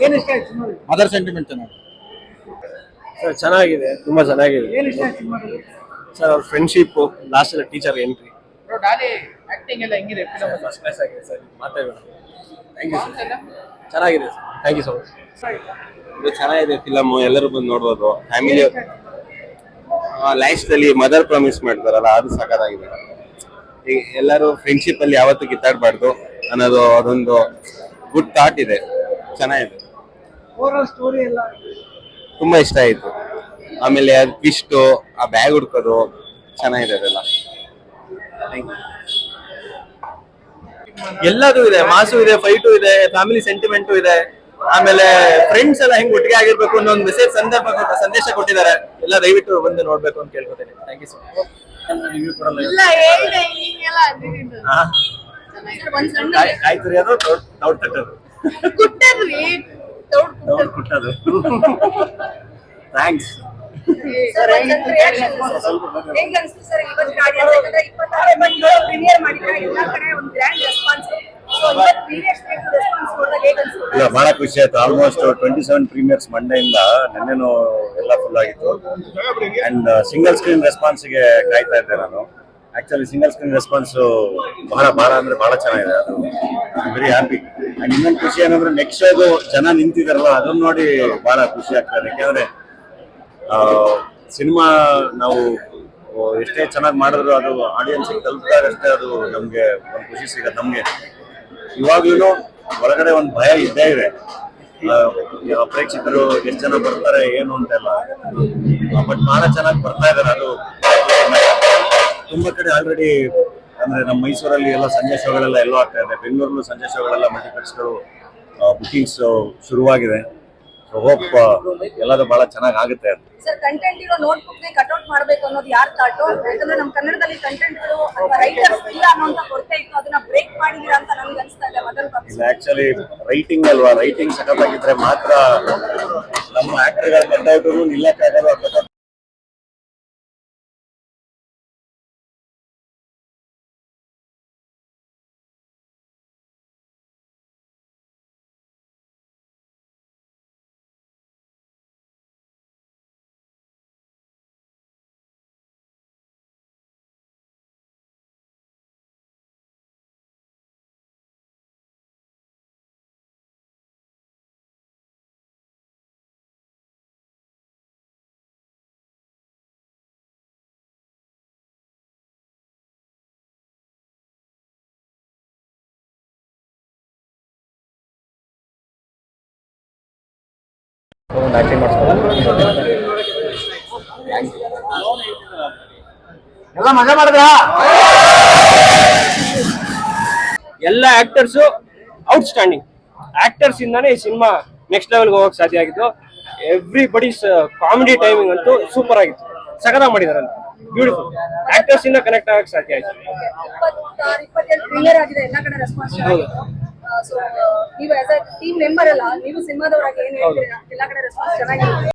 ಏನು ಇಷ್ಟ ಆಯ್ತು ಸಿನಿಮಾದಲ್ಲಿ? ಮದರ್ ಸೆಂಟಿಮೆಂಟ್ ಚೆನ್ನಾಗಿ ಸರ್ ಚೆನ್ನಾಗಿದೆ, ತುಂಬಾ ಚೆನ್ನಾಗಿದೆ ಏನು ಇಷ್ಟ ಆಯ್ತು ಸಿನಿಮಾದಲ್ಲಿ? ಸರ್. ಅವ್ರ ಫ್ರೆಂಡ್ಶಿಪ್ ಲಾಸ್ಟ್ ಎಲ್ಲ teacher entry bro Daali acting ಎಲ್ಲ ಹೆಂಗಿದೆ ಫಿಲಮ್? ಫಸ್ಟ್ ಕ್ಲಾಸ್ ಆಗಿದೆ ಸರ್. ಮಾತಾಡೋಣ. Thank you sir. ಚೆನ್ನಾಗಿದೆ sir. Thank you so much. ಇದು ಚೆನ್ನಾಗಿದೆ ಫಿಲಮ್, ಎಲ್ಲರೂ ಬಂದು ನೋಡ್ಬೋದು. ಫ್ಯಾಮಿಲಿ ಲೈಫ್ ಅಲ್ಲಿ ಮದರ್ ಪ್ರಾಮಿಸ್ ಮಾಡ್ತಾರಲ್ಲ, ಅದು ಸಖತ್ತಾಗಿದೆ. ಈಗ ಎಲ್ಲರೂ ಫ್ರೆಂಡ್ಶಿಪ್ ಅಲ್ಲಿ ಯಾವತ್ತೂ ಕಿತ್ತಾಡಬಾರ್ದು ಅನ್ನೋದು ಅದೊಂದು ಗುಡ್ ಥಾಟ್ ಇದೆ. ಚೆನ್ನಾಗಿದೆ, ಓವರಾಲ್ ಸ್ಟೋರಿ ಎಲ್ಲ ತುಂಬಾ ಇಷ್ಟ ಆಯ್ತು. ಆಮೇಲೆ ಅದು ಟ್ವಿಸ್ಟ್, ಆ ಬ್ಯಾಗ್ ಹುಡ್ಕೋದು ಚೆನ್ನಾಗಿದೆ ಅದೆಲ್ಲ. ಎಲ್ಲದೂ ಇದೆ, ಮಾಸು ಇದೆ, ಫೈಟು ಇದೆ, ಫ್ಯಾಮಿಲಿ ಸೆಂಟಿಮೆಂಟು ಇದೆ. ಆಮೇಲೆ ಫ್ರೆಂಡ್ಸ್ ಎಲ್ಲ ಹೆಂಗ್ ಒಟ್ಟಿಗೆ ಆಗಿರ್ಬೇಕು ಅನ್ನೋ ಒಂದು ಮೆಸೇಜ್ ಸಂದೇಶ ಕೊಟ್ಟಿದ್ದಾರೆ. ಎಲ್ಲ ದಯವಿಟ್ಟು ಬಂದು ನೋಡ್ಬೇಕು ಅಂತ ಕೇಳ್ಕೊತೀನಿ. Thank you so much. ಕಾಯ್ತುರಿ ಅದು ದೌಡ್ ತಟ್ಟದು ದೌಡ್ ಕುಟ್ಟದು. ಥ್ಯಾಂಕ್ಸ್. ಇಲ್ಲ, ಬಹಳ ಖುಷಿ ಆಯ್ತು. ಆಲ್ಮೋಸ್ಟ್ 27 ಪ್ರೀಮಿಯರ್ಸ್ ಮಂಡೆಯಿಂದ ನೆನ್ನೆನೂ ಎಲ್ಲ ಫುಲ್ ಆಗಿತ್ತು. ಅಂಡ್ ಸಿಂಗಲ್ ಸ್ಕ್ರೀನ್ ರೆಸ್ಪಾನ್ಸ್ಗೆ ಕಾಯ್ತಾ ಇದ್ದೆ ನಾನು. ಆಕ್ಚುಲಿ ಸಿಂಗಲ್ ಸ್ಕ್ರೀನ್ ರೆಸ್ಪಾನ್ಸ್ ಬಹಳ ಅಂದ್ರೆ ಬಹಳ ಚೆನ್ನಾಗಿದೆ. ಅದು ವೆರಿ ಹ್ಯಾಪಿ. ಅಂಡ್ ಇನ್ನೊಂದು ಖುಷಿ ಏನಂದ್ರೆ ನೆಕ್ಸ್ಟ್ ಶೋದು ಜನ ನಿಂತಿದಾರಲ್ಲ, ಅದನ್ನ ನೋಡಿ ಬಹಳ ಖುಷಿ ಆಗ್ತದೆ. ಯಾಕೆಂದ್ರೆ ಸಿನಿಮಾ ನಾವು ಎಷ್ಟೇ ಚೆನ್ನಾಗಿ ಮಾಡಿದ್ರು ಅದು ಆಡಿಯನ್ಸ್ಗೆ ತಲುಪಿದಾಗಷ್ಟೇ ಅದು ನಮ್ಗೆ ಒಂದು ಖುಷಿ ಸಿಗತ್ತೆ. ನಮ್ಗೆ ಇವಾಗ್ಲೂ ಒಳಗಡೆ ಒಂದು ಭಯ ಇದ್ದೇ ಇದೆ. ಪ್ರೇಕ್ಷಕರು ಎಷ್ಟು ಜನ ಬರ್ತಾರೆ ಏನು ಅಂತೆಲ್ಲ, ಬಟ್ ಬಹಳ ಚೆನ್ನಾಗಿ ಬರ್ತಾ ಇದಾರೆ. ಅದು ತುಂಬಾ ಕಡೆ ಆಲ್ರೆಡಿ ಅಂದ್ರೆ ನಮ್ಮ ಮೈಸೂರಲ್ಲಿ ಎಲ್ಲ ಸಂಜೆ ಶೋಗಳೆಲ್ಲ ಎಲ್ಲೋ ಆಗ್ತಾ ಇದೆ. ಬೆಂಗಳೂರಲ್ಲೂ ಸಂಜೆ ಶೋಗಳೆಲ್ಲ ಮಲ್ಟಿಪ್ಲೆಕ್ಸ್ಗಳು ಬುಕಿಂಗ್ಸ್ ಶುರುವಾಗಿದೆ. ಸೊ ಹೋಪ್ ಎಲ್ಲದೂ ಬಹಳ ಚೆನ್ನಾಗಿ ಆಗುತ್ತೆ ಅಂತ. ಸರ್, ಕಂಟೆಂಟ್ ಇರೋ ನೋಟ್ಬುಕ್ ನೇ ಕಟ್ಔಟ್ ಮಾಡಬೇಕು ಅನ್ನೋದು ಯಾರ ಥಾಟು? ಯಾಕಂದ್ರೆ ನಮ್ಮ ಕನ್ನಡದಲ್ಲಿ ಕಂಟೆಂಟ್ಗಳು ಅಥವಾ ರೈಟರ್ಸ್ ಇಲ್ಲ ಅನ್ನೋಂತ ಕೊರತೆ ಇತ್ತು, ಅದನ್ನ ಬ್ರೇಕ್ ಮಾಡಿದೀರಾ ಅಂತ ನನ್ಗೆ ಅನಿಸ್ತಾ ಇದೆ. ಇಲ್ಲ, ಆಕ್ಚುಲಿ ರೈಟಿಂಗ್ ಅಲ್ವಾ, ರೈಟಿಂಗ್ ಸಖತ್ತಾಗಿದ್ರೆ ಮಾತ್ರ ನಮ್ಮ ಆಕ್ಟರ್ಗಳ ಕಟ್ಔಟ್ ನಿಲ್ಲಕ್ಕಾಗಲ್ಲ. ಎಲ್ಲ ಮಜಾ ಮಾಡಿದ್ರಾ? ಎಲ್ಲ ಆಕ್ಟರ್ಸ್ ಔಟ್ಸ್ಟ್ಯಾಂಡಿಂಗ್. ಆಕ್ಟರ್ಸ್ ಇಂದಾನೆ ಈ ಸಿನಿಮಾ ನೆಕ್ಸ್ಟ್ ಲೆವೆಲ್ಗೆ ಹೋಗಕ್ಕೆ ಸಾಧ್ಯ ಆಗಿತ್ತು. ಎವ್ರಿಬಡೀಸ್ ಕಾಮಿಡಿ ಟೈಮಿಂಗ್ ಅಂತೂ ಸೂಪರ್ ಆಗಿತ್ತು. ಸಕದ ಮಾಡಿದಾರೆ, ಬ್ಯೂಟಿಫುಲ್. ಆಕ್ಟರ್ಸ್ ಇಂದ ಕನೆಕ್ಟ್ ಆಗಕ್ಕೆ ಸಾಧ್ಯ ಆಯ್ತು. 27 ಪ್ರೀಮಿಯರ್ ಆಗಿದೆ, ಎಲ್ಲ ಕಡೆ ರೆಸ್ಪಾನ್ಸ್ ಆಗಿದೆ. ಸೊ ನೀವು ಆಸ್ ಅ ಟೀಮ್ ಮೆಂಬರ್ ಅಲ್ಲ, ನೀವು ಸಿನಿಮಾದವರಾಗಿ ಏನ್ ಹೇಳ್ತೀರಾ? ಎಲ್ಲ ಕಡೆ ರೆಸ್ಪಾನ್ಸ್ ಚೆನ್ನಾಗಿದೆ.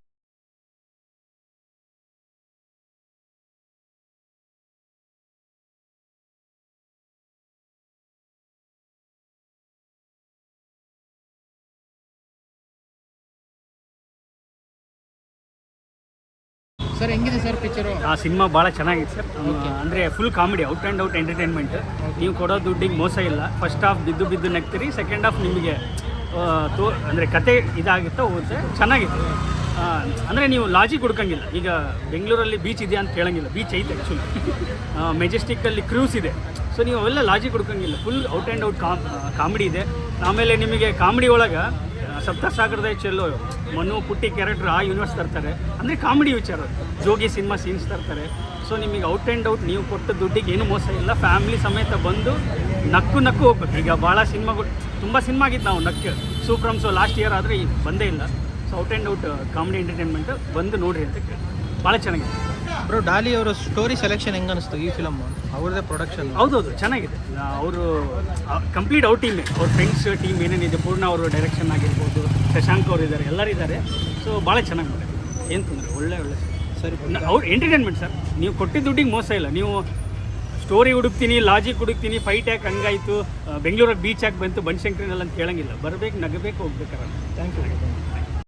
ಸರ್ ಹೆಂಗಿದೆ ಸರ್ ಪಿಕ್ಚರು? ಆ ಸಿನಿಮಾ ಭಾಳ ಚೆನ್ನಾಗಿದೆ ಸರ್. ಅಂದರೆ full comedy, out and out entertainment. ನೀವು ಕೊಡೋ ದುಡ್ಡಿಗೆ ಮೋಸ ಇಲ್ಲ. ಫಸ್ಟ್ ಹಾಫ್ ಬಿದ್ದು ನಗ್ತೀರಿ, ಸೆಕೆಂಡ್ ಹಾಫ್ ನಿಮಗೆ ಅಂದರೆ ಕತೆ ಇದಾಗುತ್ತೆ, ಹೋಗುತ್ತೆ. ಚೆನ್ನಾಗಿದೆ. ಅಂದರೆ ನೀವು ಲಾಜಿಕ್ ಹುಡ್ಕಂಗಿಲ್ಲ. ಈಗ ಬೆಂಗಳೂರಲ್ಲಿ ಬೀಚ್ ಇದೆಯಾ ಅಂತ ಕೇಳಂಗಿಲ್ಲ, ಬೀಚ್ ಐತೆ ಆ್ಯಕ್ಚುಲಿ. ಮೆಜೆಸ್ಟಿಕ್ಕಲ್ಲಿ ಕ್ರೂಸ್ ಇದೆ. ಸೊ ನೀವು ಅವೆಲ್ಲ ಲಾಜಿಕ್ ಹುಡ್ಕಂಗಿಲ್ಲ. Full out and out comedy ಇದೆ. ಆಮೇಲೆ ನಿಮಗೆ ಕಾಮಿಡಿ ಒಳಗೆ ಸಪ್ತಸಾಗರದ ಚೆಲ್ಲೋ ಮನು ಪುಟ್ಟಿ ಕ್ಯಾರೆಕ್ಟರ್ ಆ ಯೂನಿವರ್ಸ್ ತರ್ತಾರೆ. ಅಂದರೆ ಕಾಮಿಡಿ ವಿಚಾರ, ಜೋಗಿ ಸಿನಿಮಾ ಸೀನ್ಸ್ ತರ್ತಾರೆ. ಸೊ ನಿಮಗೆ ಔಟ್ ಆ್ಯಂಡ್ ಔಟ್, ನೀವು ಕೊಟ್ಟ ದುಡ್ಡಿಗೆ ಏನೂ ಮೋಸ ಇಲ್ಲ. ಫ್ಯಾಮಿಲಿ ಸಮೇತ ಬಂದು ನಕ್ಕು ಹೋಗ್ಬೇಕು. ಈಗ ಭಾಳ ಸಿನಿಮಾಗಳು, ತುಂಬ ಸಿನಿಮಾ ಆಗಿತ್ತು ನಾವು ನಕ್ಕು ಸೂಪ್ರಮ್. ಸೊ ಲಾಸ್ಟ್ ಇಯರ್ ಆದರೆ ಬಂದೇ ಇಲ್ಲ. So out and out comedy entertainment ಬಂದು ನೋಡ್ರಿ ಅಂತ ಕೇಳಿ. ಭಾಳ ಚೆನ್ನಾಗಿದೆ. ಬ್ರೋ, ಡಾಲಿ ಅವರ ಸ್ಟೋರಿ ಸೆಲೆಕ್ಷನ್ ಹೆಂಗೆ ಅನಿಸ್ತು ಈ ಫಿಲಮ್? ಅವ್ರದ್ದೇ ಪ್ರೊಡಕ್ಷನ್? ಹೌದೌದು, ಚೆನ್ನಾಗಿದೆ. ಅವರು ಕಂಪ್ಲೀಟ್ ಅವ್ರ ಟೀಮೇ, ಅವ್ರ ಫ್ರೆಂಡ್ಸ್ ಟೀಮ್ ಏನೇನಿದೆ, ಪೂರ್ಣ ಅವರು ಡೈರೆಕ್ಷನ್ ಆಗಿರ್ಬೋದು, ಶಶಾಂಕ್ ಅವರು ಇದ್ದಾರೆ, ಎಲ್ಲರೂ ಇದ್ದಾರೆ. ಸೊ ಭಾಳ ಚೆನ್ನಾಗಿ ಮಾಡಿದೆ, ಏನು ತೊಂದರೆ, ಒಳ್ಳೆ ಸರಿ. ಅವ್ರು ಎಂಟರ್ಟೈನ್ಮೆಂಟ್ ಸರ್. ನೀವು ಕೊಟ್ಟಿದ್ದ ದುಡ್ಡಿಗೆ ಮೋಸ ಇಲ್ಲ. ನೀವು ಸ್ಟೋರಿ ಹುಡುಕ್ತೀನಿ, ಲಾಜಿಕ್ ಹುಡುಕ್ತೀನಿ, ಫೈಟ್ ಯಾಕೆ ಹಂಗಾಯಿತು, ಬೆಂಗಳೂರಲ್ಲಿ ಬೀಚ್ ಯಾಕೆ ಬಂತು, ಬನಶಂಕರಿನಲ್ಲಿ ಅಂತ ಕೇಳಂಗಿಲ್ಲ. ಬರಬೇಕು, ನಗಬೇಕು, ಹೋಗ್ಬೇಕಾರೆ. Thank you.